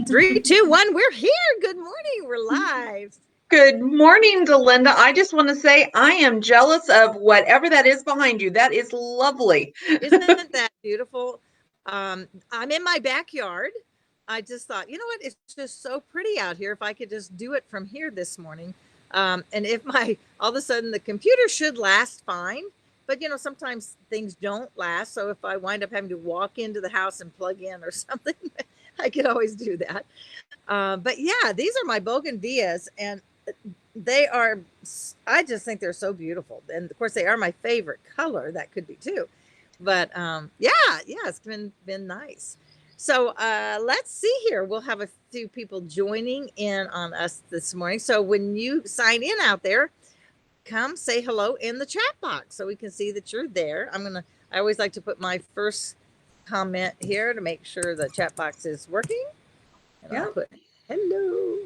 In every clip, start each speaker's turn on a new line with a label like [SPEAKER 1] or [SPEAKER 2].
[SPEAKER 1] Three, two, one. We're here. Good morning. We're live.
[SPEAKER 2] Good morning, Delinda. I just want to say I am jealous of whatever that is behind you. That is lovely.
[SPEAKER 1] Isn't that beautiful? I'm in my backyard. I just thought, you know what? It's just so pretty out here. If I could just do it from here this morning. And if all of a sudden the computer should last fine, but sometimes things don't last. So if I wind up having to walk into the house and plug in or something, I could always do that. But yeah, these are my bougainvilleas, and they are, I just think they're so beautiful. And of course they are my favorite color. That could be too. But yeah, it's been nice. So let's see here. We'll have a few people joining in on us this morning. So when you sign in out there, come say hello in the chat box so we can see that you're there. I always like to put my first comment here to make sure the chat box is working. And I'll put hello.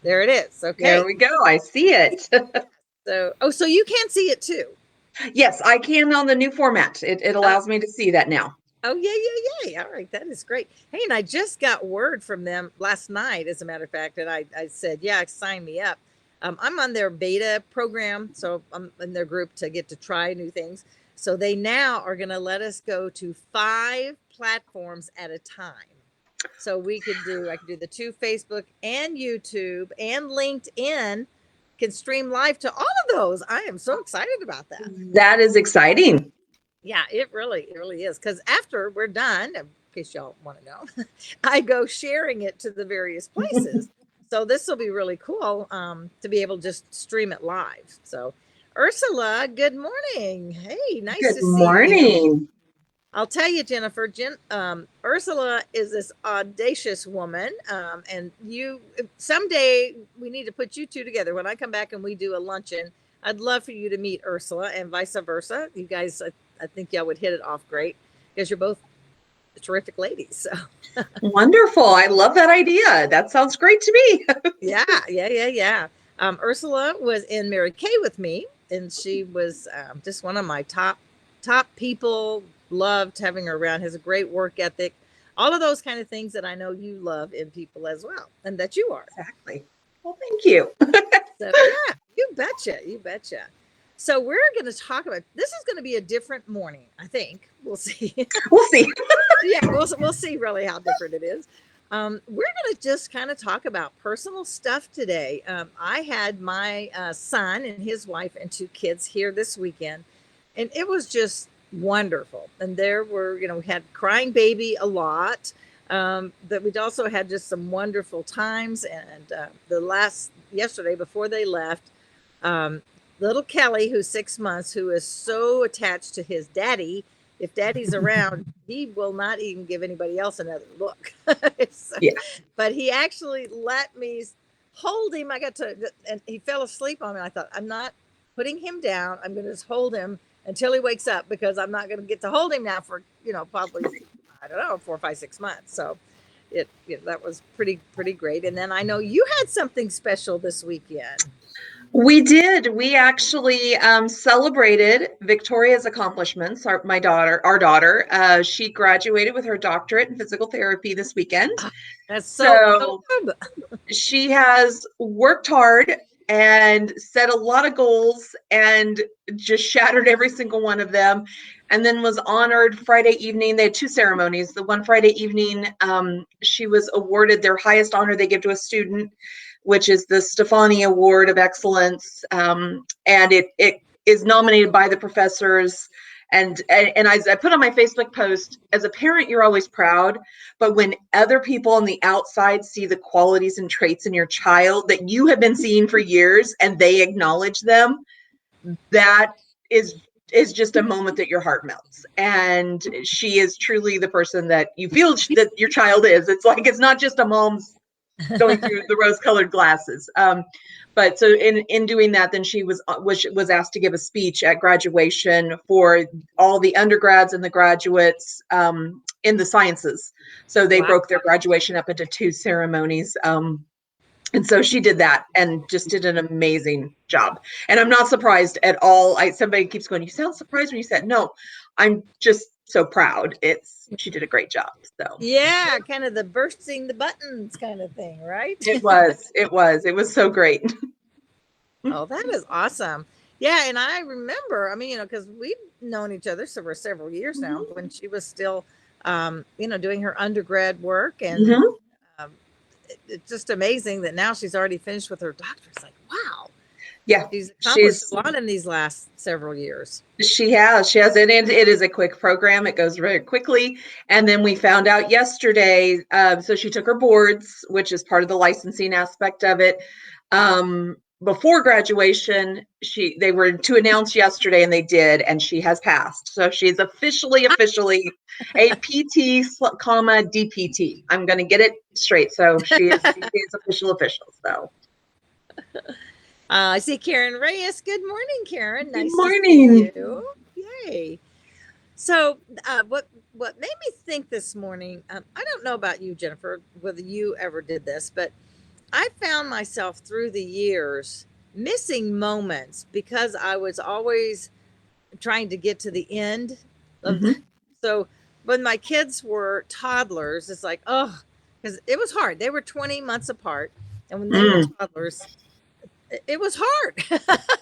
[SPEAKER 1] There it is. Okay.
[SPEAKER 2] There we go. I see it.
[SPEAKER 1] So you can see it too.
[SPEAKER 2] Yes, I can on the new format. It allows me to see that now.
[SPEAKER 1] Oh, yeah. All right. That is great. Hey, and I just got word from them last night, as a matter of fact, and I said, yeah, sign me up. I'm on their beta program, so I'm in their group to get to try new things. So they now are going to let us go to 5 platforms at a time. So I could do the 2 Facebook and YouTube and LinkedIn can stream live to all of those. I am so excited about that.
[SPEAKER 2] That is exciting.
[SPEAKER 1] Yeah, it really is. Because after we're done, in case y'all want to know, I go sharing it to the various places. So this will be really cool to be able to just stream it live. So Ursula, good morning. Hey, nice to see you.
[SPEAKER 2] Good morning.
[SPEAKER 1] I'll tell you, Jennifer, Ursula is this audacious woman. And someday we need to put you two together. When I come back and we do a luncheon, I'd love for you to meet Ursula and vice versa. You guys, I think y'all would hit it off great because you're both terrific ladies. So
[SPEAKER 2] wonderful. I love that idea. That sounds great to me.
[SPEAKER 1] Yeah. Ursula was in Mary Kay with me, and she was just one of my top people. Loved having her around. Has a great work ethic. All of those kind of things that I know you love in people as well, and that you are.
[SPEAKER 2] Exactly. Well, thank you.
[SPEAKER 1] So yeah, you betcha. So we're going to talk about, this is going to be a different morning. I think we'll see.
[SPEAKER 2] We'll see.
[SPEAKER 1] Yeah, we'll see really how different it is. We're going to just kind of talk about personal stuff today. I had my son and his wife and 2 kids here this weekend, and it was just wonderful. And there were, we had crying baby a lot, but we'd also had just some wonderful times. And yesterday before they left, little Kelly, who's 6 months, who is so attached to his daddy. If daddy's around, he will not even give anybody else another look.
[SPEAKER 2] Yeah.
[SPEAKER 1] But he actually let me hold him. And he fell asleep on me. I thought, I'm not putting him down. I'm going to just hold him until he wakes up, because I'm not going to get to hold him now for, probably, I don't know, 4, 5, 6 months. So that was pretty great. And then I know you had something special this weekend.
[SPEAKER 2] We did. We actually celebrated Victoria's accomplishments. Our daughter, she graduated with her doctorate in physical therapy this weekend.
[SPEAKER 1] That's so good.
[SPEAKER 2] She has worked hard and set a lot of goals and just shattered every single one of them, and then was honored Friday evening. They had 2 ceremonies. The one Friday evening, she was awarded their highest honor they give to a student, which is the Stefani Award of Excellence. And it is nominated by the professors. And as I put on my Facebook post, as a parent, you're always proud. But when other people on the outside see the qualities and traits in your child that you have been seeing for years, and they acknowledge them, that is just a moment that your heart melts. And she is truly the person that you feel that your child is. It's like, it's not just a mom's going through the rose-colored glasses. But so in doing that, then she was asked to give a speech at graduation for all the undergrads and the graduates in the sciences. So they broke their graduation up into 2 ceremonies. And so she did that and just did an amazing job. And I'm not surprised at all. Somebody keeps going, you sound surprised when you said, no, I'm just so proud. She did a great job. So
[SPEAKER 1] Yeah, kind of the bursting the buttons kind of thing, right?
[SPEAKER 2] it was so great.
[SPEAKER 1] Oh, that is awesome. Yeah, and I remember, I mean, because we've known each other for several years now, when she was still, doing her undergrad work, and
[SPEAKER 2] Mhm.
[SPEAKER 1] um, it's just amazing that now she's already finished with her doctorate. It's like, wow,
[SPEAKER 2] Yeah,
[SPEAKER 1] she's accomplished a
[SPEAKER 2] she's
[SPEAKER 1] lot in these last several years.
[SPEAKER 2] she has it, and it is a quick program. It goes very quickly. And then we found out yesterday. So she took her boards, which is part of the licensing aspect of it. Before graduation, they were to announce yesterday, and they did, and she has passed. So she's officially a PT, comma DPT. I'm going to get it straight. So she is official. So
[SPEAKER 1] I see Karen Reyes. Good morning, Karen.
[SPEAKER 2] good
[SPEAKER 1] Nice to see
[SPEAKER 2] morning.
[SPEAKER 1] you. Yay. So, what made me think this morning? I don't know about you, Jennifer, whether you ever did this, but I found myself through the years missing moments because I was always trying to get to the end of the.
[SPEAKER 2] Hmm.
[SPEAKER 1] So when my kids were toddlers, it's like, oh, because it was hard. They were 20 months apart, and when they were
[SPEAKER 2] Mm.
[SPEAKER 1] toddlers, it was hard.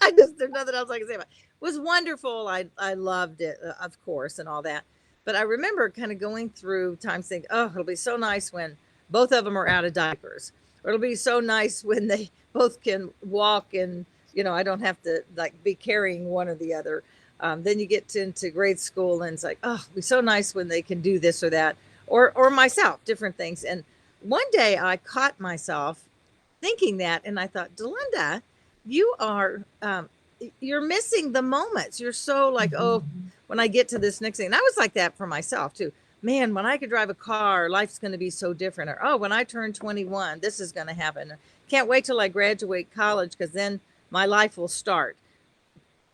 [SPEAKER 1] I just There's nothing else I can say about it. It was wonderful. I loved it, of course, and all that. But I remember kind of going through times thinking, oh, it'll be so nice when both of them are out of diapers. Or it'll be so nice when they both can walk, and I don't have to like be carrying one or the other. Then you get into grade school, and it's like, oh, it'll be so nice when they can do this or that, or myself, different things. And one day I caught myself thinking that, and I thought, Delinda, you are you're missing the moments. You're so like, oh, when I get to this next thing. And I was like that for myself too. Man, when I could drive a car, life's going to be so different. Or, oh, when I turn 21, this is going to happen. Can't wait till I graduate college, because then my life will start.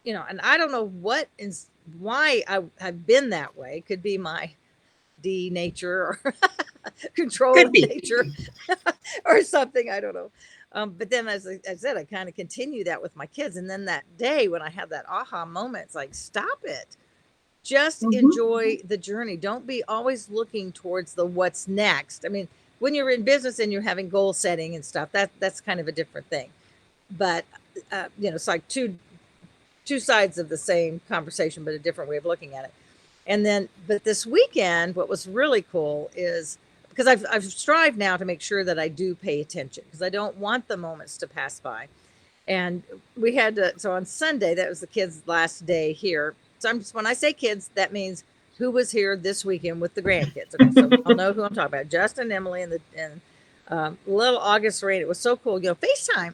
[SPEAKER 1] And I don't know what is why I have been that way. Could be my D nature, or
[SPEAKER 2] Could
[SPEAKER 1] controlling
[SPEAKER 2] be.
[SPEAKER 1] nature, or something. I don't know. But then, as I said, I kind of continue that with my kids. And then that day when I had that aha moment, it's like, stop it. Just
[SPEAKER 2] Mhm.
[SPEAKER 1] enjoy the journey. Don't be always looking towards the what's next. I mean, when you're in business and you're having goal setting and stuff, that's kind of a different thing. But it's like two sides of the same conversation, but a different way of looking at it. And then, but this weekend, what was really cool is, because I've strived now to make sure that I do pay attention, because I don't want the moments to pass by. And we had to, so on Sunday, that was the kids' last day here. So when I say kids, that means who was here this weekend with the grandkids. Okay, so I'll know who I'm talking about. Justin, Emily, and little August Rain. It was so cool. FaceTime.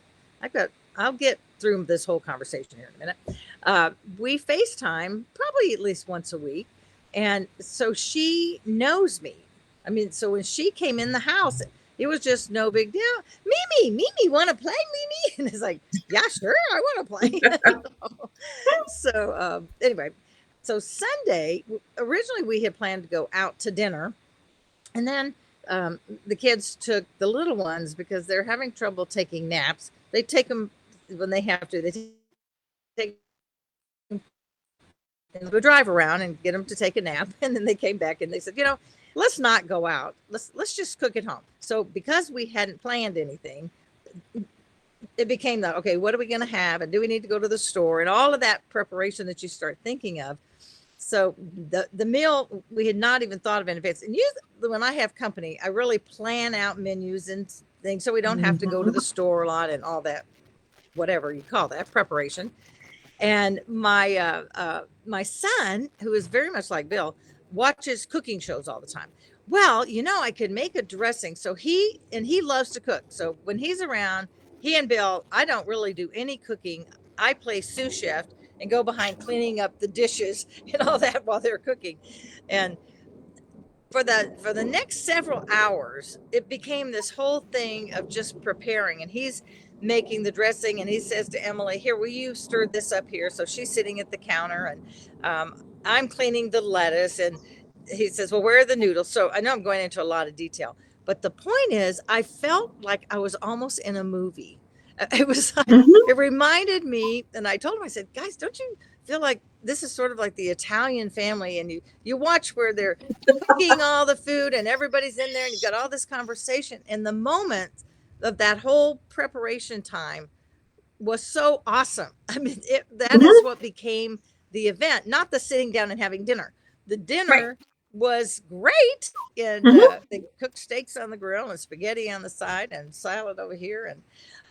[SPEAKER 1] I'll get through this whole conversation here in a minute. We FaceTime probably at least once a week. And so she knows me. I mean, so when she came in the house, it was just no big deal. Mimi, want to play, Mimi? And it's like, yeah, sure, I want to play. So anyway, so Sunday, originally we had planned to go out to dinner, and then the kids took the little ones because they're having trouble taking naps. They take them when they have to. They take and go drive around and get them to take a nap. And then they came back and they said, let's not go out. Let's just cook at home. So because we hadn't planned anything, it became that, okay, what are we going to have? And do we need to go to the store? And all of that preparation that you start thinking of. So the meal, we had not even thought of in advance. And when I have company, I really plan out menus and things, so we don't have to go to the store a lot and all that, whatever you call that preparation. And my son, who is very much like Bill, watches cooking shows all the time. Well, I could make a dressing. So he loves to cook. So when he's around, he and Bill, I don't really do any cooking. I play sous chef and go behind cleaning up the dishes and all that while they're cooking. And for the next several hours, it became this whole thing of just preparing. And he's making the dressing, and he says to Emily, here, will you stir this up here? So she's sitting at the counter, and I'm cleaning the lettuce, and he says, well, where are the noodles? So I know I'm going into a lot of detail, but the point is, I felt like I was almost in a movie. It was like,
[SPEAKER 2] Mhm.
[SPEAKER 1] it reminded me, and I told him, I said, guys, don't you feel like this is sort of like the Italian family, and you watch where they're cooking all the food and everybody's in there and you've got all this conversation, and the moment of that whole preparation time was so awesome. I mean, that is
[SPEAKER 2] Mhm.
[SPEAKER 1] what became the event, not the sitting down and having dinner. The
[SPEAKER 2] Right.
[SPEAKER 1] dinner was great, and
[SPEAKER 2] Mhm.
[SPEAKER 1] they cooked steaks on the grill and spaghetti on the side and salad over here.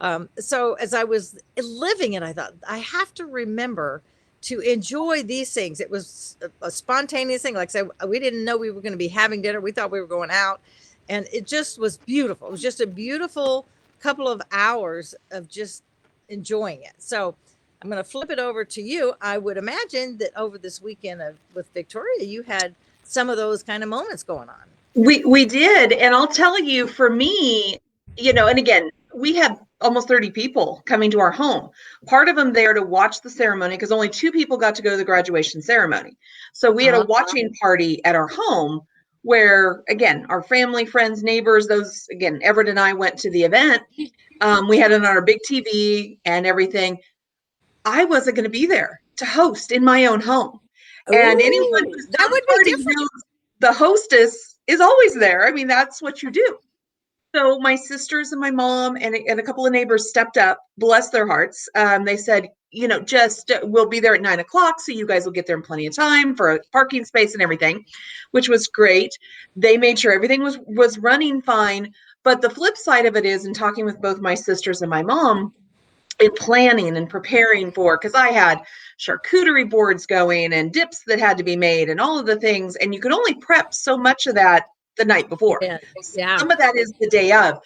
[SPEAKER 1] And so as I was living it, I thought I have to remember to enjoy these things. It was a spontaneous thing. Like I said, we didn't know we were going to be having dinner. We thought we were going out, and it just was beautiful. It was just a beautiful couple of hours of just enjoying it. So I'm going to flip it over to you. I would imagine that over this weekend with Victoria, you had some of those kind of moments going on.
[SPEAKER 2] We did, and I'll tell you, for me, and again, we had almost 30 people coming to our home. Part of them there to watch the ceremony because only two people got to go to the graduation ceremony. So we had a watching party at our home where, again, our family, friends, neighbors, those, again, Everett and I went to the event. We had it on our big TV and everything. I wasn't going to be there to host in my own home. And anyone
[SPEAKER 1] Oh,
[SPEAKER 2] who's
[SPEAKER 1] that
[SPEAKER 2] done
[SPEAKER 1] would
[SPEAKER 2] a
[SPEAKER 1] be
[SPEAKER 2] party
[SPEAKER 1] different.
[SPEAKER 2] knows the hostess is always there. I mean, that's what you do. So my sisters and my mom and a couple of neighbors stepped up, bless their hearts. They said, just we'll be there at 9 o'clock, so you guys will get there in plenty of time for a parking space and everything, which was great. They made sure everything was running fine. But the flip side of it is, in talking with both my sisters and my mom, in planning and preparing for, because I had charcuterie boards going and dips that had to be made and all of the things, and you could only prep so much of that the night before.
[SPEAKER 1] Yeah. Yeah.
[SPEAKER 2] Some of that is the day of.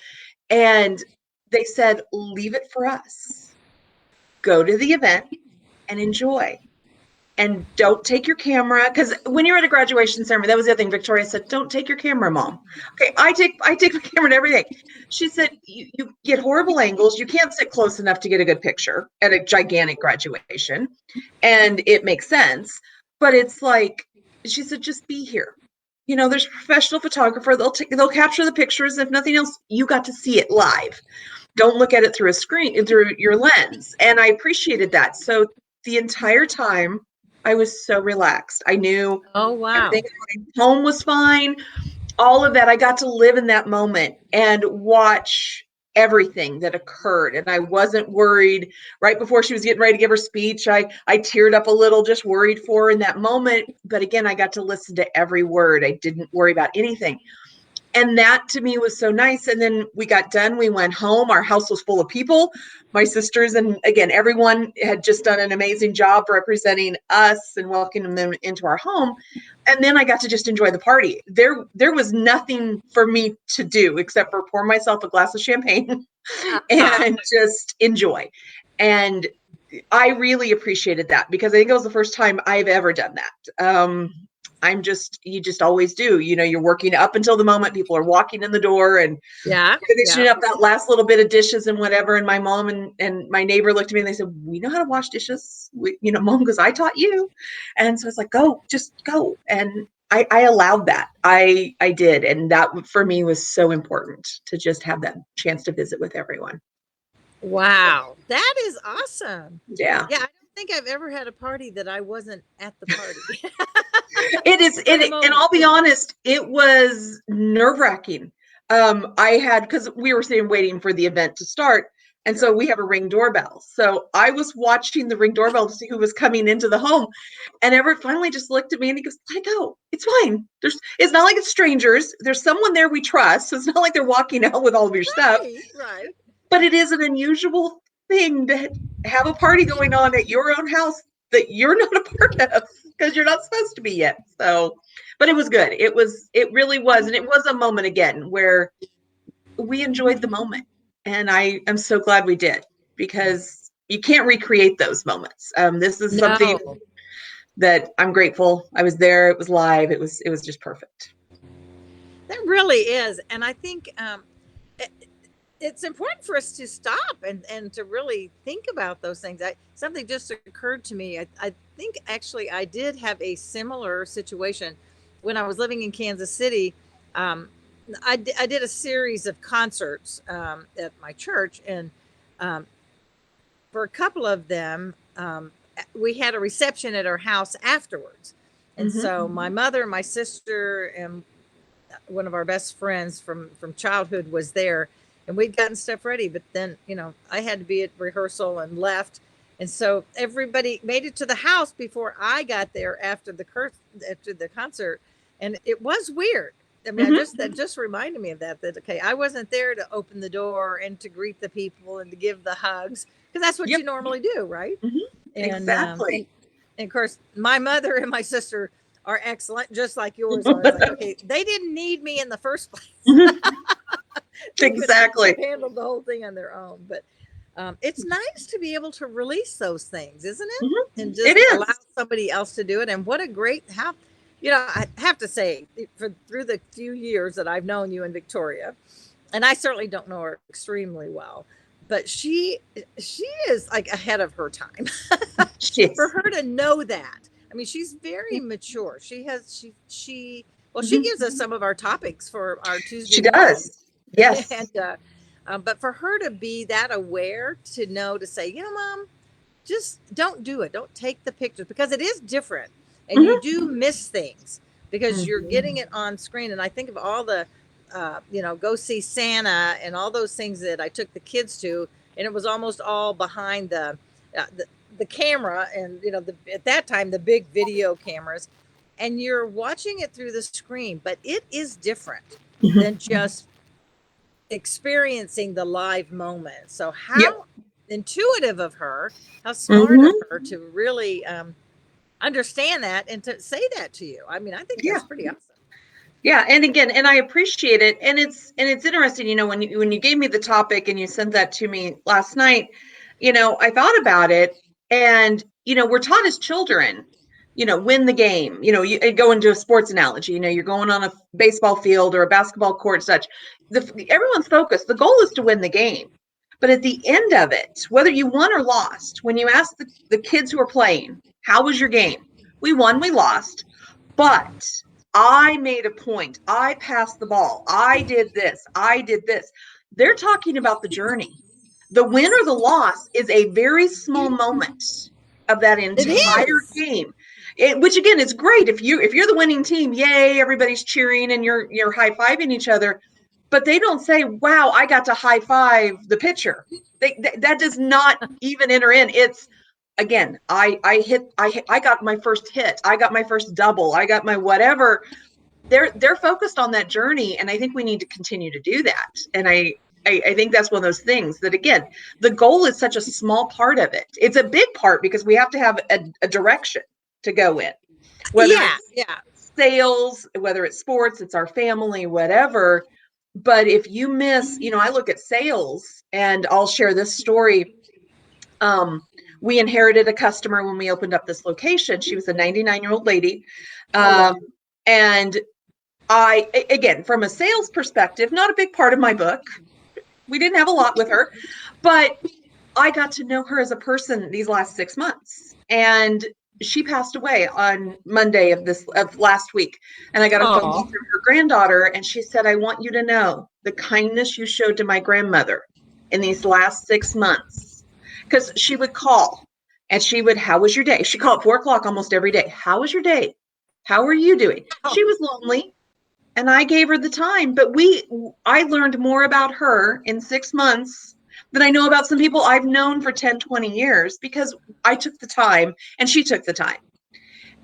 [SPEAKER 2] And they said, leave it for us. Go to the event and enjoy. And don't take your camera, because when you're at a graduation ceremony, that was the other thing. Victoria said, "Don't take your camera, Mom." Okay, I take my camera to everything. She said, "You get horrible angles. You can't sit close enough to get a good picture at a gigantic graduation, and it makes sense. But it's like," she said, "just be here. There's a professional photographer. They'll capture the pictures. If nothing else, you got to see it live. Don't look at it through a screen, through your lens." And I appreciated that. So the entire time I was so relaxed. I knew
[SPEAKER 1] Oh, wow.
[SPEAKER 2] everything at my home was fine. All of that, I got to live in that moment and watch everything that occurred. And I wasn't worried. Right before she was getting ready to give her speech, I teared up a little, just worried for her in that moment. But again, I got to listen to every word. I didn't worry about anything. And that to me was so nice. And then we got done. We went home. Our house was full of people. My sisters and again, everyone had just done an amazing job representing us and welcoming them into our home. And then I got to just enjoy the party. There was nothing for me to do except for pour myself a glass of champagne
[SPEAKER 1] Uh-huh.
[SPEAKER 2] and just enjoy. And I really appreciated that because I think it was the first time I've ever done that. You just always do. You're working up until the moment people are walking in the door and
[SPEAKER 1] Yeah.
[SPEAKER 2] finishing
[SPEAKER 1] Yeah.
[SPEAKER 2] up that last little bit of dishes and whatever. And my mom and my neighbor looked at me and they said, "We know how to wash dishes." Mom goes, "I taught you." And so it's like, go, just go. And I allowed that. I did. And that for me was so important to just have that chance to visit with everyone.
[SPEAKER 1] Wow. That is awesome.
[SPEAKER 2] Yeah.
[SPEAKER 1] Yeah. I don't think I've ever had a party that I wasn't at the party.
[SPEAKER 2] It is,
[SPEAKER 1] For the
[SPEAKER 2] and I'll
[SPEAKER 1] moment.
[SPEAKER 2] be honest, it was nerve-wracking. I had, because we were sitting waiting for the event to start, and so
[SPEAKER 1] Sure.
[SPEAKER 2] we have a Ring doorbell. So I was watching the Ring doorbell to see who was coming into the home, and Everett finally just looked at me and he goes, "Let it go. It's fine. It's not like it's strangers. There's someone there we trust. So it's not like they're walking out with all of your stuff,
[SPEAKER 1] Right. Right.
[SPEAKER 2] but it is an unusual thing to have a party going on at your own house that you're not a part of because you're not supposed to be yet." So, but it was good. It really was. And it was a moment again where we enjoyed the moment. And I am so glad we did because you can't recreate those moments. This is something
[SPEAKER 1] No.
[SPEAKER 2] that I'm grateful I was there. It was live. It was just perfect.
[SPEAKER 1] That really is. And I think it, it's important for us to stop and to really think about those things. Something just occurred to me. I think actually I did have a similar situation when I was living in Kansas City. Um, I did a series of concerts at my church, and um, for a couple of them, we had a reception at her house afterwards. And
[SPEAKER 2] Mm-hmm.
[SPEAKER 1] so my mother, my sister, and one of our best friends from childhood was there, and we'd gotten stuff ready. But then, I had to be at rehearsal and left, and so everybody made it to the house before I got there after the concert, and it was weird. I mean,
[SPEAKER 2] Mm-hmm.
[SPEAKER 1] that just reminded me of that. That okay, I wasn't there to open the door and to greet the people and to give the hugs because that's what
[SPEAKER 2] Yep.
[SPEAKER 1] you normally do, right?
[SPEAKER 2] Mm-hmm.
[SPEAKER 1] And
[SPEAKER 2] Exactly.
[SPEAKER 1] and of course, my mother and my sister are excellent, just like yours are. It's like, okay, they didn't need me in the first place. They could have
[SPEAKER 2] Exactly.
[SPEAKER 1] handled the whole thing on their own. But it's nice to be able to release those things, isn't it?
[SPEAKER 2] Mm-hmm.
[SPEAKER 1] And
[SPEAKER 2] It
[SPEAKER 1] just allow
[SPEAKER 2] is.
[SPEAKER 1] somebody else to do it. And what a great how, I have to say, through the few years that I've known you and Victoria, and I certainly don't know her extremely well, but she is like ahead of her time. For
[SPEAKER 2] Yes.
[SPEAKER 1] her to know that, I mean, she's very mature. She
[SPEAKER 2] Mm-hmm.
[SPEAKER 1] gives us some of our topics for our Tuesday
[SPEAKER 2] She
[SPEAKER 1] morning.
[SPEAKER 2] does. Yes.
[SPEAKER 1] And but for her to be that aware, to know, to say, Mom, just don't do it, don't take the pictures, because it is different, and you
[SPEAKER 2] Mm-hmm.
[SPEAKER 1] do miss things because you're
[SPEAKER 2] Mm-hmm.
[SPEAKER 1] getting it on screen. And I think of all the go see Santa and all those things that I took the kids to, and it was almost all behind uh, the, the camera, and at that time the big video cameras, and you're watching it through the screen, but it is different
[SPEAKER 2] Mm-hmm.
[SPEAKER 1] than just experiencing the live moment. So
[SPEAKER 2] Yep.
[SPEAKER 1] how intuitive of her, how smart of
[SPEAKER 2] Mm-hmm.
[SPEAKER 1] her to really understand that and to say that to you. I mean, I think
[SPEAKER 2] Yeah.
[SPEAKER 1] that's pretty awesome.
[SPEAKER 2] Yeah, and again, and I appreciate it, and it's interesting, when you gave me the topic and you sent that to me last night, I thought about it, and we're taught as children, win the game. You go into a sports analogy. You're going on a baseball field or a basketball court, such. Everyone's focused. The goal is to win the game, but at the end of it, whether you won or lost, when you ask the kids who are playing, "How was your game?" We won, we lost, but I made a point. I passed the ball. I did this. I did this. They're talking about the journey. The win or the loss is a very small moment of that
[SPEAKER 1] It
[SPEAKER 2] entire
[SPEAKER 1] is.
[SPEAKER 2] game. Which again is great if you're the winning team, yay, everybody's cheering and you're high-fiving each other. But they don't say, "Wow, I got to high five the pitcher." That does not even enter in. It's again, I got my first hit, I got my first double, I got my whatever. They're focused on that journey, and I think we need to continue to do that. And I think that's one of those things that, again, the goal is such a small part of it. It's a big part because we have to have a direction to go in, whether
[SPEAKER 1] Yeah,
[SPEAKER 2] it's
[SPEAKER 1] yeah.
[SPEAKER 2] sales, whether it's sports, it's our family, whatever. But if you miss, I look at sales, and I'll share this story. um, we inherited a customer when we opened up this location. She was a 99-year-old lady.
[SPEAKER 1] Oh wow.
[SPEAKER 2] And again, from a sales perspective, not a big part of my book. We didn't have a lot with her, but I got to know her as a person these last 6 months. And she passed away on Monday of last week. And I got a phone call
[SPEAKER 1] Oh,
[SPEAKER 2] from her granddaughter, and she said, "I want you to know the kindness you showed to my grandmother in these last 6 months." Because she would call and she would, "How was your day?" She called at 4 o'clock almost every day. "How was your day? How are you doing?"
[SPEAKER 1] wow.
[SPEAKER 2] She was lonely, and I gave her the time. But I learned more about her in 6 months than I know about some people I've known for 10, 20 years, because I took the time and she took the time.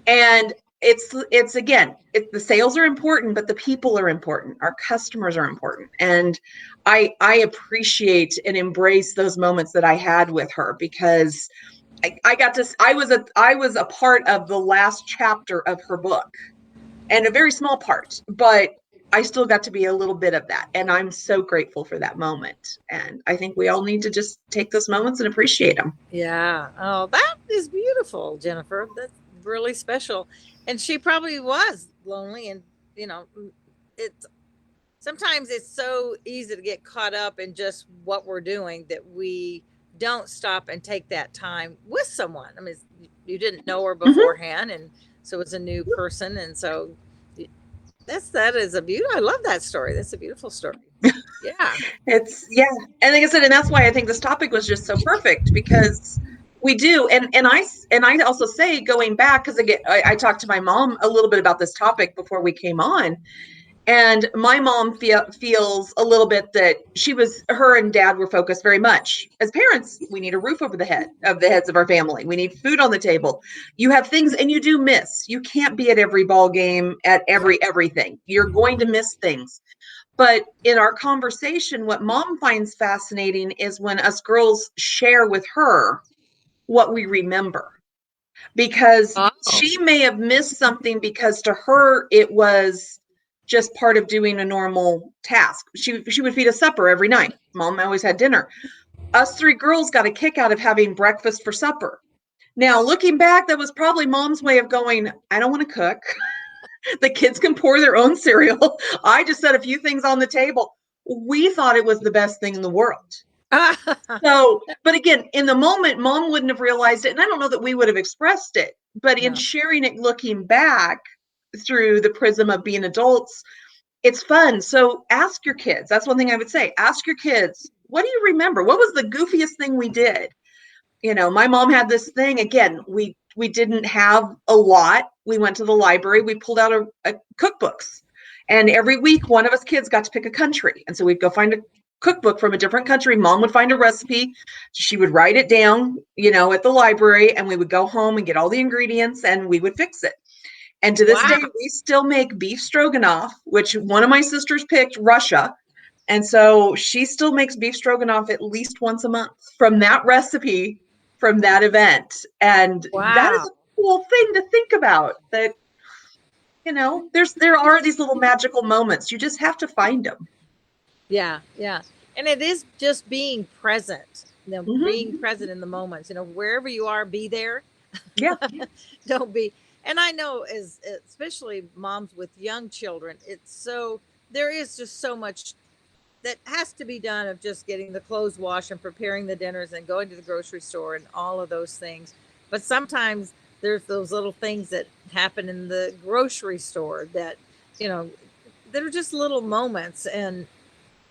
[SPEAKER 2] And it's again, the sales are important, but the people are important. Our customers are important. And I appreciate and embrace those moments that I had with her, because I was a part of the last chapter of her book, and a very small part, but I still got to be a little bit of that. And I'm so grateful for that moment. And I think we all need to just take those moments and appreciate them.
[SPEAKER 1] Yeah. Oh, that is beautiful, Jennifer. That's really special. And she probably was lonely, and it's sometimes it's so easy to get caught up in just what we're doing that we don't stop and take that time with someone. I mean, you didn't know her
[SPEAKER 2] Mm-hmm.
[SPEAKER 1] beforehand, and so it's a new person, and so that is a beautiful. I love that story. That's a beautiful story. Yeah.
[SPEAKER 2] Yeah. And like I said, and that's why I think this topic was just so perfect, because We do. And I also say, going back, because again, I talked to my mom a little bit about this topic before we came on. And my mom feels a little bit that her and dad were focused very much. As parents, we need a roof over the heads of our family. We need food on the table. You have things, and you do miss. You can't be at every ball game, at everything. You're going to miss things. But in our conversation, what mom finds fascinating is when us girls share with her what we remember, because
[SPEAKER 1] Oh,
[SPEAKER 2] she may have missed something because to her it was just part of doing a normal task. She would feed us supper every night. Mom always had dinner. Us three girls got a kick out of having breakfast for supper. Now, looking back, that was probably mom's way of going, I don't want to cook. The kids can pour their own cereal. I just set a few things on the table. We thought it was the best thing in the world. So, but again, in the moment, mom wouldn't have realized it. And I don't know that we would have expressed it, but in
[SPEAKER 1] no.
[SPEAKER 2] sharing it, looking back through the prism of being adults, it's fun. So ask your kids. That's one thing I would say. Ask your kids, what do you remember? What was the goofiest thing we did? My mom had this thing. Again, we didn't have a lot. We went to the library. We pulled out a cookbooks, and every week one of us kids got to pick a country, and so we'd go find a cookbook from a different country. Mom would find a recipe. She would write it down, at the library, and we would go home and get all the ingredients, and we would fix it. And to this
[SPEAKER 1] Wow.
[SPEAKER 2] day, we still make beef stroganoff, which one of my sisters picked Russia. And so she still makes beef stroganoff at least once a month from that recipe, from that event. And that is
[SPEAKER 1] Wow.
[SPEAKER 2] a cool thing to think about, that, there are these little magical moments. You just have to find them.
[SPEAKER 1] Yeah, yeah. And it is just being present, being
[SPEAKER 2] Mm-hmm.
[SPEAKER 1] present in the moments, wherever you are, be there.
[SPEAKER 2] Yeah.
[SPEAKER 1] Don't be. And I know, especially moms with young children, there is just so much that has to be done, of just getting the clothes washed and preparing the dinners and going to the grocery store and all of those things. But sometimes there's those little things that happen in the grocery store you know, that are just little moments. And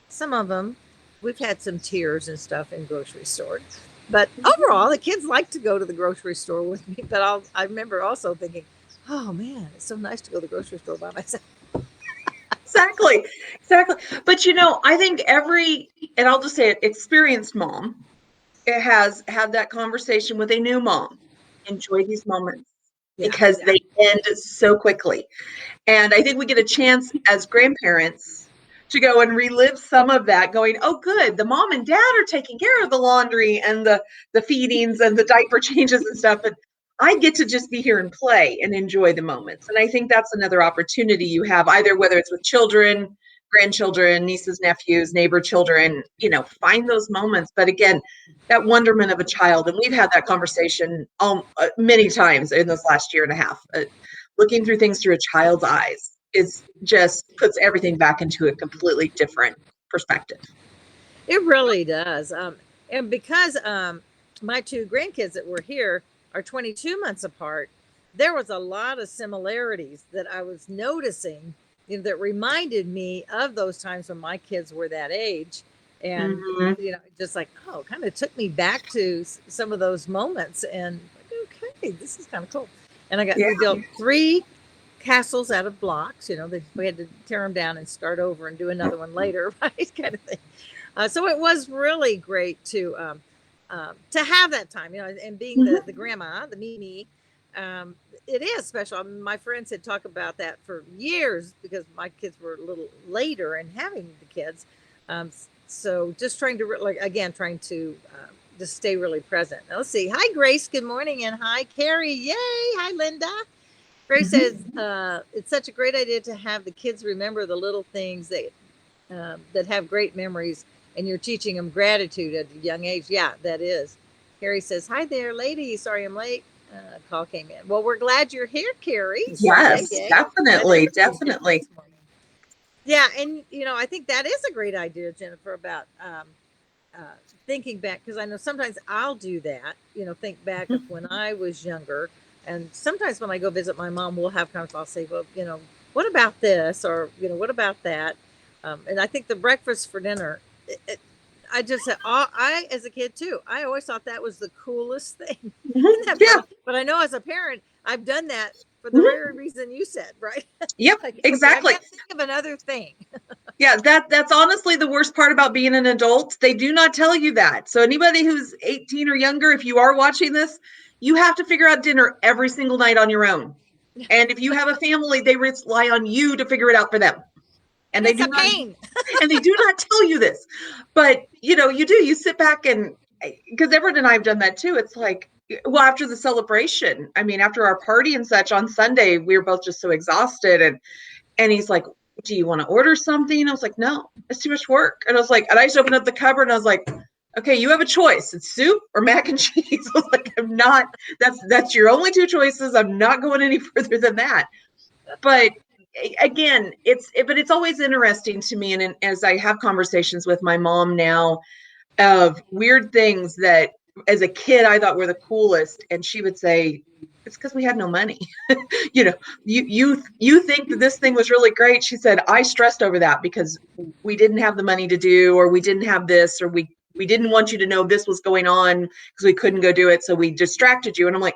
[SPEAKER 1] some of them, we've had some tears and stuff in grocery stores. But overall, the kids like to go to the grocery store with me. But I remember also thinking, oh man, it's so nice to go to the grocery store by myself.
[SPEAKER 2] Exactly. Exactly. But I think and I'll just say it, experienced mom, it has had that conversation with a new mom. Enjoy these moments,
[SPEAKER 1] Yeah.
[SPEAKER 2] because they end so quickly. And I think we get a chance as grandparents to go and relive some of that, going, oh, good, the mom and dad are taking care of the laundry and the feedings and the diaper changes and stuff. And I get to just be here and play and enjoy the moments. And I think that's another opportunity you have, either whether it's with children, grandchildren, nieces, nephews, neighbor children, find those moments. But again, that wonderment of a child, and we've had that conversation many times in this last year and a half. Looking through things through a child's eyes is just puts everything back into a completely different perspective.
[SPEAKER 1] It really does. And because my two grandkids that were here are 22 months apart, there was a lot of similarities that I was noticing, that reminded me of those times when my kids were that age. And,
[SPEAKER 2] Mm-hmm.
[SPEAKER 1] just like, oh, kind of took me back to some of those moments. And like, okay, this is kind of cool. And
[SPEAKER 2] Yeah.
[SPEAKER 1] we built 3 castles out of blocks. We had to tear them down and start over and do another one later, right? Kind of thing. So it was really great to have that time, and being
[SPEAKER 2] Mm-hmm.
[SPEAKER 1] the grandma, the Mimi. It is special. I mean, my friends had talked about that for years, because my kids were a little later in having the kids. So just trying to trying to just stay really present. Now, let's see. Hi, Grace. Good morning, and hi, Carrie. Yay! Hi, Linda. Grace says it's such a great idea to have the kids remember the little things that have great memories, and you're teaching them gratitude at a young age. Yeah, that is. Carrie says, hi there, lady. Sorry I'm late. Call came in. Well, we're glad you're here, Carrie. So yay,
[SPEAKER 2] Yes,
[SPEAKER 1] yay. Glad
[SPEAKER 2] definitely,
[SPEAKER 1] everybody's here
[SPEAKER 2] definitely.
[SPEAKER 1] this morning. Yeah, and I think that is a great idea, Jennifer, about uh, thinking back, because I know sometimes I'll do that. Think back of when I was younger, and sometimes when I go visit my mom, we'll have conversations. I'll say, well, what about this, or what about that? And I think the breakfast for dinner. I just said, I, as a kid too, I always thought that was the coolest thing. Isn't
[SPEAKER 2] Mhm.
[SPEAKER 1] that
[SPEAKER 2] Yeah.
[SPEAKER 1] funny? But I know as a parent, I've done that for the
[SPEAKER 2] Mhm.
[SPEAKER 1] very reason you said, right?
[SPEAKER 2] Yep.
[SPEAKER 1] Like, okay, I
[SPEAKER 2] Exactly.
[SPEAKER 1] can't think of another thing.
[SPEAKER 2] Yeah, that's honestly the worst part about being an adult. They do not tell you that. So anybody who's 18 or younger, if you are watching this, you have to figure out dinner every single night on your own. And if you have a family, they rely on you to figure it out for them. And
[SPEAKER 1] And
[SPEAKER 2] they
[SPEAKER 1] it's
[SPEAKER 2] do
[SPEAKER 1] a
[SPEAKER 2] not
[SPEAKER 1] pain.
[SPEAKER 2] and they do not tell you this. But you sit back and because Everett and I have done that too. It's like, well, after the celebration, I mean, after our party and such on Sunday, we were both just so exhausted. And he's like, do you want to order something? I was like, no, it's too much work. And I was like, and I just opened up the cupboard and I was like, okay, you have a choice. It's soup or mac and cheese. I was like, I'm not, that's your only two choices. I'm not going any further than that. But again, but it's always interesting to me. And as I have conversations with my mom now of weird things that as a kid I thought were the coolest, and she would say, it's because we had no money. you know, you think that this thing was really great. She said, I stressed over that because we didn't have the money to do, or we didn't have this, or we didn't want you to know this was going on because we couldn't go do it. So we distracted you. And I'm like,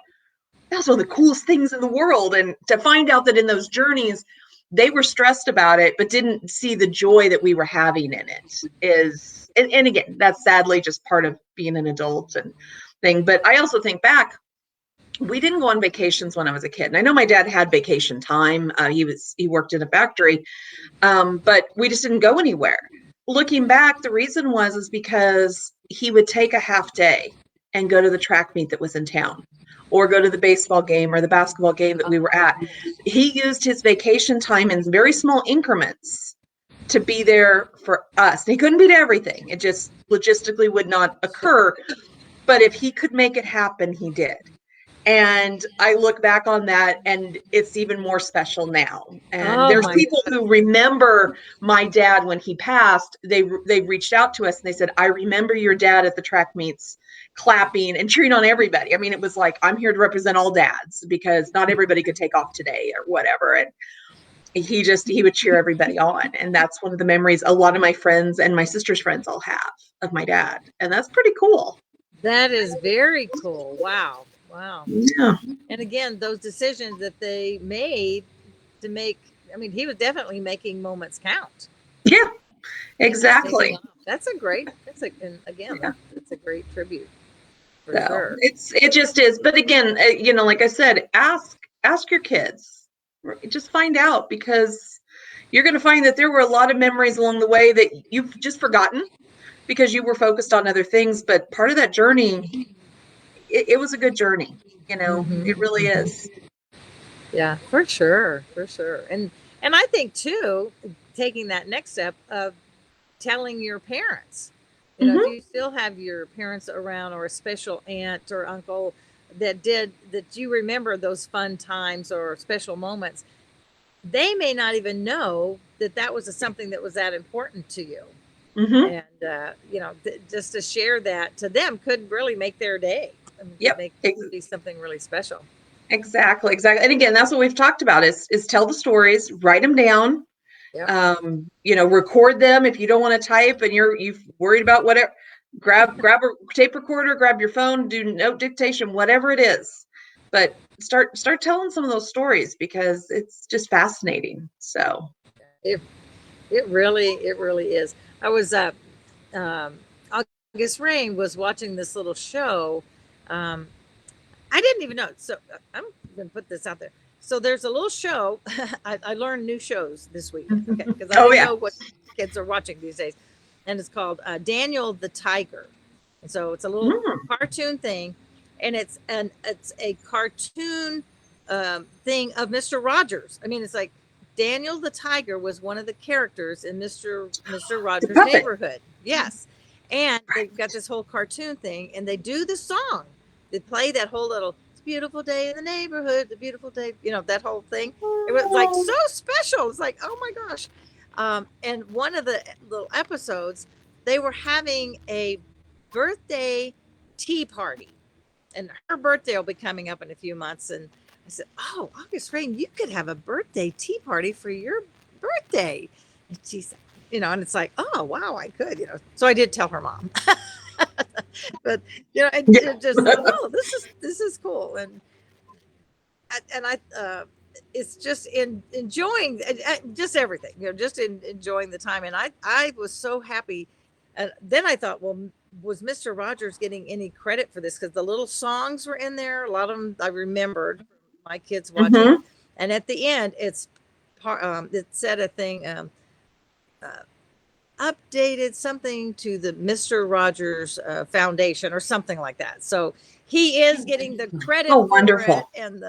[SPEAKER 2] that's one of the coolest things in the world. And to find out that in those journeys, they were stressed about it, but didn't see the joy that we were having in it is, and again, that's sadly just part of being an adult and thing. But I also think back, we didn't go on vacations when I was a kid. And I know my dad had vacation time. He worked in a factory, but we just didn't go anywhere. Looking back, the reason is because he would take a half day and go to the track meet that was in town, or go to the baseball game or the basketball game that we were at. He used his vacation time in very small increments to be there for us. He couldn't be to everything. It just logistically would not occur. But if he could make it happen, he did. And I look back on that and it's even more special now. And
[SPEAKER 1] Oh
[SPEAKER 2] there's
[SPEAKER 1] my
[SPEAKER 2] people
[SPEAKER 1] God.
[SPEAKER 2] who remember my dad when he passed. They reached out to us and they said, I remember your dad at the track meets clapping and cheering on everybody. I mean, it was like, I'm here to represent all dads because not everybody could take off today or whatever. And he would cheer everybody on. And that's one of the memories a lot of my friends and my sister's friends all have of my dad. And that's pretty cool.
[SPEAKER 1] That is very cool. Wow. Wow.
[SPEAKER 2] Yeah.
[SPEAKER 1] And again, those decisions that they made to make, I mean, he was definitely making moments count.
[SPEAKER 2] Yeah,
[SPEAKER 1] Taking
[SPEAKER 2] exactly.
[SPEAKER 1] off. That's a great, that's a, and again,
[SPEAKER 2] Yeah.
[SPEAKER 1] that's a great tribute for
[SPEAKER 2] So
[SPEAKER 1] sure.
[SPEAKER 2] it just is. But again, like I said, ask your kids. Just find out because you're going to find that there were a lot of memories along the way that you've just forgotten because you were focused on other things. But part of that journey, it was a good journey. It really
[SPEAKER 1] Mm-hmm.
[SPEAKER 2] is.
[SPEAKER 1] Yeah, for sure, for sure. And I think too, taking that next step of telling your parents, if
[SPEAKER 2] Hmm.
[SPEAKER 1] you still have your parents around or a special aunt or uncle that you remember those fun times or special moments, they may not even know that that was something that was that important to you.
[SPEAKER 2] Hmm.
[SPEAKER 1] And just to share that to them could really make their day. I mean, could
[SPEAKER 2] Yep.
[SPEAKER 1] make be something really special.
[SPEAKER 2] Exactly. Exactly. And again, that's what we've talked about is tell the stories, write them down,
[SPEAKER 1] Yep.
[SPEAKER 2] record them. If you don't want to type and you've worried about whatever, grab a tape recorder, grab your phone, do note dictation, whatever it is. But start telling some of those stories because it's just fascinating. So
[SPEAKER 1] It it really is. I was um, August Rain was watching this little show. Um, I didn't even know. So I'm going to put this out there. So there's a little show. I learned new shows this week. Okay, because I
[SPEAKER 2] oh
[SPEAKER 1] didn't
[SPEAKER 2] yeah.
[SPEAKER 1] know what kids are watching these days, and it's called Daniel the Tiger. And so it's a little
[SPEAKER 2] Mm,
[SPEAKER 1] cartoon thing, and it's a cartoon thing of Mister Rogers. I mean, it's like Daniel the Tiger was one of the characters in Mister
[SPEAKER 2] the
[SPEAKER 1] Rogers'
[SPEAKER 2] puppet.
[SPEAKER 1] Neighborhood. Yes, and they've got this whole cartoon thing, and they do the song. They play that whole little "It's a beautiful day in the neighborhood," the beautiful day, that whole thing. It was like so special. It's like, oh my gosh. And one of the little episodes, they were having a birthday tea party, and her birthday will be coming up in a few months. And I said, "Oh, August Rain, you could have a birthday tea party for your birthday." And she said, and it's like, oh wow, I could, So I did tell her mom, but and
[SPEAKER 2] Yeah.
[SPEAKER 1] it just, oh, this is cool, and it's just enjoying just everything, just enjoying the time. And I was so happy. And then I thought, well, was Mr. Rogers getting any credit for this? Because the little songs were in there. A lot of them I remembered from my kids watching.
[SPEAKER 2] Hmm.
[SPEAKER 1] And at the end, it said a thing, uh, updated something to the Mr. Rogers Foundation or something like that. So he is getting the credit
[SPEAKER 2] Oh,
[SPEAKER 1] for it,
[SPEAKER 2] wonderful.
[SPEAKER 1] and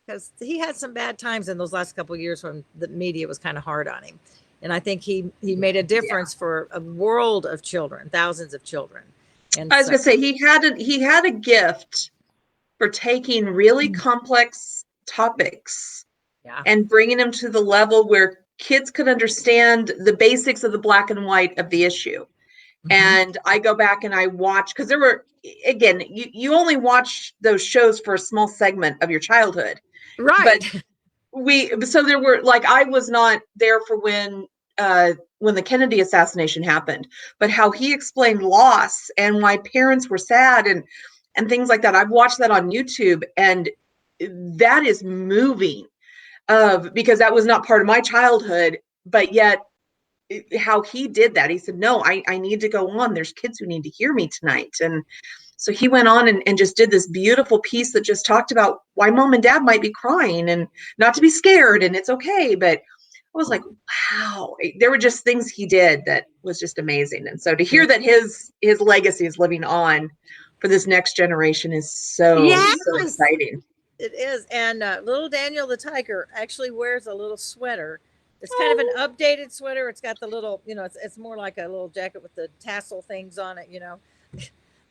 [SPEAKER 1] because he had some bad times in those last couple of years when the media was kind of hard on him, and I think he made a
[SPEAKER 2] Yeah.
[SPEAKER 1] difference for a world of children, thousands of children, and
[SPEAKER 2] I was
[SPEAKER 1] so
[SPEAKER 2] gonna say he had a gift for taking really complex topics
[SPEAKER 1] yeah.
[SPEAKER 2] and bringing them to the level where kids could understand the basics of the black and white of the issue.
[SPEAKER 1] Mhm.
[SPEAKER 2] And I go back and I watch, because there were, again, you only watch those shows for a small segment of your childhood, but
[SPEAKER 1] Right.
[SPEAKER 2] so there were, like, I was not there for when the Kennedy assassination happened, but how he explained loss and why parents were sad and things like that. I've watched that on YouTube, and that is moving, because that was not part of my childhood, but yet how he did that. He said, no, I need to go on. There's kids who need to hear me tonight. And so he went on and just did this beautiful piece that just talked about why mom and dad might be crying and not to be scared and it's okay. But I was like, wow, there were just things he did that was just amazing. And so to hear that his legacy is living on for this next generation is so
[SPEAKER 1] Yes,
[SPEAKER 2] exciting.
[SPEAKER 1] it is. And little Daniel the tiger actually wears a little sweater. It's kind of an
[SPEAKER 2] Oh,
[SPEAKER 1] updated sweater. It's got the little, it's more like a little jacket with the tassel things on it.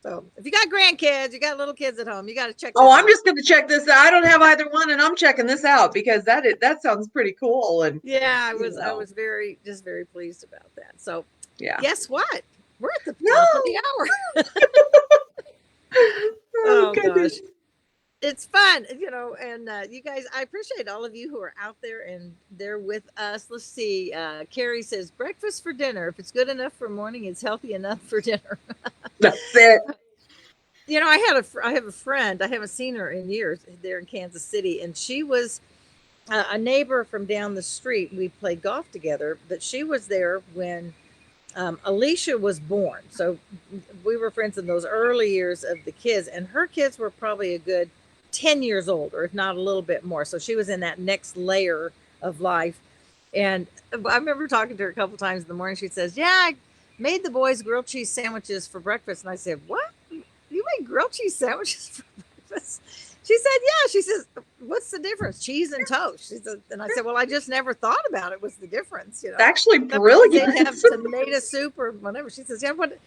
[SPEAKER 1] So if you got grandkids, you got little kids at home, you got to check
[SPEAKER 2] oh,
[SPEAKER 1] this
[SPEAKER 2] I'm
[SPEAKER 1] out.
[SPEAKER 2] just going to check this out. I don't have either one, and I'm checking this out because that sounds pretty cool. And
[SPEAKER 1] Yeah, I
[SPEAKER 2] you
[SPEAKER 1] was I
[SPEAKER 2] know,
[SPEAKER 1] was very pleased about that. So
[SPEAKER 2] yeah.
[SPEAKER 1] guess what? We're at the top of
[SPEAKER 2] No.
[SPEAKER 1] the hour.
[SPEAKER 2] Oh
[SPEAKER 1] Oh gosh.
[SPEAKER 2] goodness.
[SPEAKER 1] It's fun, and you guys, I appreciate all of you who are out there and they're with us. Let's see. Carrie says, breakfast for dinner. If it's good enough for morning, it's healthy enough for dinner.
[SPEAKER 2] That's it.
[SPEAKER 1] I have a friend. I haven't seen her in years there in Kansas City, and she was a neighbor from down the street. We played golf together, but she was there when Alicia was born. So we were friends in those early years of the kids, and her kids were probably a good 10 years older, if not a little bit more. So she was in that next layer of life. And I remember talking to her a couple times in the morning. She says, yeah, I made the boys grilled cheese sandwiches for breakfast. And I said, what? You made grilled cheese sandwiches for breakfast? She said, yeah. She says, what's the difference? Cheese and toast. She said, and I said, well, I just never thought about it was the difference.
[SPEAKER 2] Actually
[SPEAKER 1] Sometimes they'd
[SPEAKER 2] brilliant.
[SPEAKER 1] have tomato soup or whatever. She says, yeah, but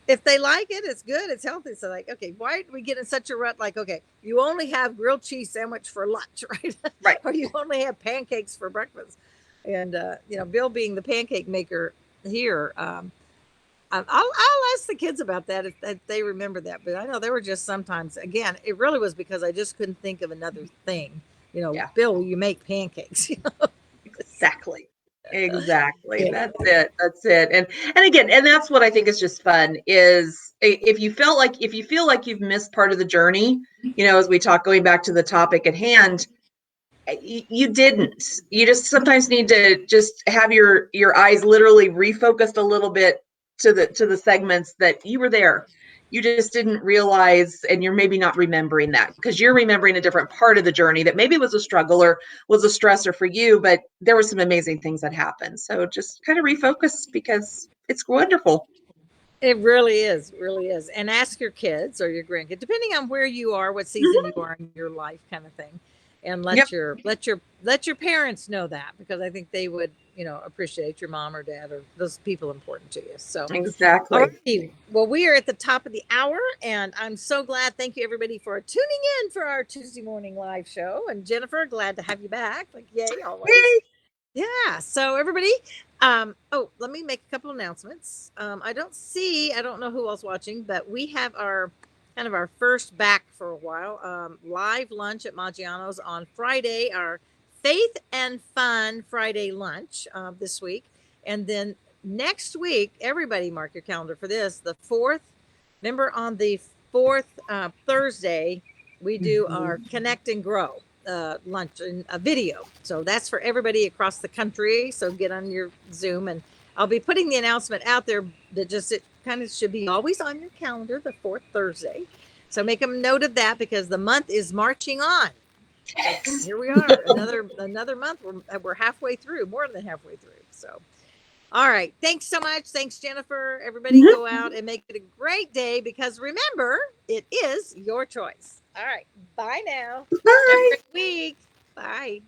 [SPEAKER 1] if they like it, it's good, it's healthy. So like, okay, why do we get in such a rut? Like, okay, you only have grilled cheese sandwich for lunch, right?
[SPEAKER 2] Right.
[SPEAKER 1] Or you only have pancakes for breakfast. And Bill being the pancake maker here, I'll ask the kids about that if they remember that. But I know there were just sometimes, again, it really was because I just couldn't think of another thing.
[SPEAKER 2] Yeah.
[SPEAKER 1] Bill, will you make pancakes?
[SPEAKER 2] Exactly. Exactly.
[SPEAKER 1] Yeah.
[SPEAKER 2] That's it. That's it. And again, and that's what I think is just fun is if you feel like you've missed part of the journey, as we talk, going back to the topic at hand, you didn't. You just sometimes need to just have your eyes literally refocused a little bit to the segments that you were there. You just didn't realize, and you're maybe not remembering that because you're remembering a different part of the journey that maybe was a struggle or was a stressor for you, but there were some amazing things that happened. So just kind of refocus because it's wonderful.
[SPEAKER 1] It really is. And ask your kids or your grandkids, depending on where you are, what season
[SPEAKER 2] Mhm.
[SPEAKER 1] you are in your life, kind of thing. And
[SPEAKER 2] Yep.
[SPEAKER 1] let your parents know that, because I think they would, appreciate your mom or dad or those people important to you. So, all
[SPEAKER 2] Exactly.
[SPEAKER 1] right. Well, we are at the top of the hour, and I'm so glad. Thank you, everybody, for tuning in for our Tuesday morning live show. And Jennifer, glad to have you back. Like, yay, always.
[SPEAKER 2] Yay.
[SPEAKER 1] Yeah. So everybody, let me make a couple announcements. I don't know who else watching, but we have our kind of our first back for a while. Live lunch at Maggiano's on Friday, our Faith and Fun Friday lunch this week. And then next week, everybody mark your calendar for this. The 4th, remember on the 4th Thursday, we do our Connect and Grow lunch and a video. So that's for everybody across the country. So get on your Zoom, and I'll be putting the announcement out there that just it kind of should be always on your calendar, the 4th Thursday. So make a note of that because the month is marching on.
[SPEAKER 2] Yes.
[SPEAKER 1] Here we are, another month. We're halfway through, more than halfway through. So, all right. Thanks so much. Thanks, Jennifer. Everybody go out and make it a great day because remember, it is your choice. All right. Bye now. Have a
[SPEAKER 2] Bye.
[SPEAKER 1] great week. Bye.